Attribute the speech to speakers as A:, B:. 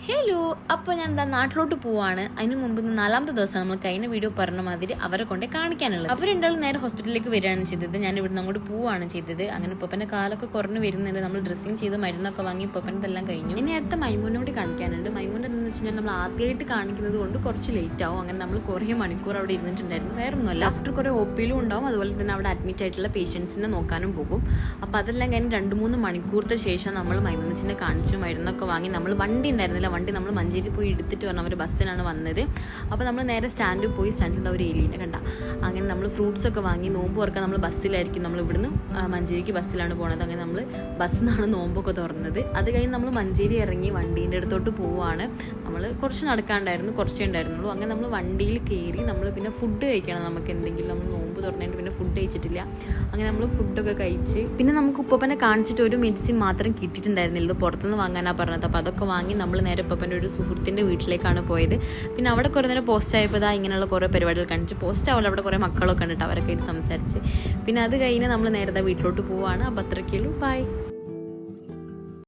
A: Hello, അപ്പോൾ ഞാൻ എന്താ നാട്ടിലോട്ട് പോവാണ്. അതിന് മുമ്പ് 4ാമത്തെ ദിവസം നമ്മൾ കഴിഞ്ഞ വീഡിയോ പറഞ്ഞ മാതിരി അവരെ കൊണ്ട് കാണിക്കാനുള്ളത്. അവരുണ്ടാവും നേരെ ഹോസ്പിറ്റലിലേക്ക് വരികയാണ് ചെയ്തത്. ഞാൻ ഇവിടുന്ന് അങ്ങോട്ട് പോവുകയാണ് ചെയ്തത്. അങ്ങനെ പൊപ്പൻ്റെ കാലൊക്കെ കുറഞ്ഞ് വരുന്നുണ്ട്. നമ്മൾ ഡ്രസ്സിങ് ചെയ്ത് മരുന്നൊക്കെ വാങ്ങി പൊപ്പൻ്റെല്ലാം കഴിഞ്ഞു. ഇനി അടുത്ത മൈമൂനോട് കാണിക്കാനുണ്ട്. മൈമൂൻ എന്താണെന്ന് വെച്ച് കഴിഞ്ഞാൽ നമ്മൾ ആദ്യമായിട്ട് കാണിക്കുന്നത് കൊണ്ട് കുറച്ച് ലേറ്റ് ആവും. അങ്ങനെ നമ്മൾ കുറേ മണിക്കൂർ അവിടെ ഇരുന്നിട്ടുണ്ടായിരുന്നു. വേറെ ഒന്നുമല്ല, ഡോക്ടർ കുറേ ഒപ്പിയിലും ഉണ്ടാവും. അതുപോലെ തന്നെ അവിടെ അഡ്മിറ്റ് ആയിട്ടുള്ള പേഷ്യൻസിനെ നോക്കാനും പോകും. അപ്പോൾ അതെല്ലാം കഴിഞ്ഞ് 2-3 മണിക്കൂറത്തെ ശേഷം നമ്മൾ മൈമൂനച്ചിനെ കാണിച്ചു മരുന്നൊക്കെ വാങ്ങി. നമ്മൾ വണ്ടി ഉണ്ടായിരുന്നില്ല, വണ്ടി നമ്മൾ മഞ്ചേരി പോയി എടുത്തിട്ട് പറഞ്ഞു. അവർ ബസ്സിനാണ് വന്നത്. അപ്പോൾ നമ്മൾ നേരെ സ്റ്റാൻഡിൽ പോയി, സ്റ്റാൻഡിൽ ഒരു എലീനെ കണ്ട. അങ്ങനെ നമ്മൾ ഫ്രൂട്ട്സൊക്കെ വാങ്ങി. നോമ്പ് തുറക്കാൻ നമ്മൾ ബസ്സിലായിരിക്കും. നമ്മൾ ഇവിടുന്ന് മഞ്ചേരിക്ക് ബസ്സിലാണ് പോകുന്നത്. അങ്ങനെ നമ്മൾ ബസ്സിൽ നിന്നാണ് നോമ്പൊക്കെ തുറന്നത്. അത് കഴിഞ്ഞ് നമ്മൾ മഞ്ചേരി ഇറങ്ങി വണ്ടീൻ്റെ അടുത്തോട്ട് പോവുകയാണ്. നമ്മൾ കുറച്ച് നടക്കാണ്ടായിരുന്നു, കുറച്ചേ ഉണ്ടായിരുന്നുള്ളൂ. അങ്ങനെ നമ്മൾ വണ്ടിയിൽ കയറി. നമ്മൾ പിന്നെ ഫുഡ് കഴിക്കണം. നമുക്ക് എന്തെങ്കിലും നമ്മൾ നോമ്പ് തുറന്നിട്ട് പിന്നെ ഫുഡ് കഴിച്ചിട്ടില്ല. അങ്ങനെ നമ്മൾ ഫുഡൊക്കെ കഴിച്ച് പിന്നെ നമുക്ക് ഉപ്പപ്പനെ കാണിച്ചിട്ട് ഒരു മെഡിസിൻ മാത്രം കിട്ടിയിട്ടുണ്ടായിരുന്നില്ല. ഇത് പുറത്തുനിന്ന് വാങ്ങാനാണ് പറഞ്ഞത്. അപ്പോൾ അതൊക്കെ വാങ്ങി നമ്മൾ നേരെ ഉപ്പപ്പൻ്റെ ഒരു സുഹൃത്തിൻ്റെ വീട്ടിലേക്കാണ് പോയത്. പിന്നെ അവിടെ കുറേ നേരം പോസ്റ്റ് ആയപ്പോൾ ഇങ്ങനെയുള്ള കുറേ പരിപാടികൾ കണ്ടിട്ട് പോസ്റ്റ് ആവുമ്പോൾ അവിടെ കുറേ മക്കളൊക്കെ കണ്ടിട്ട് അവരൊക്കെ ആയിട്ട് സംസാരിച്ച് പിന്നെ അത് കഴിഞ്ഞ് നമ്മൾ നേരത്തെ വീട്ടിലോട്ട് പോവുകയാണ്. അപ്പോൾ അത്രയ്ക്കുള്ളൂ. ബൈ.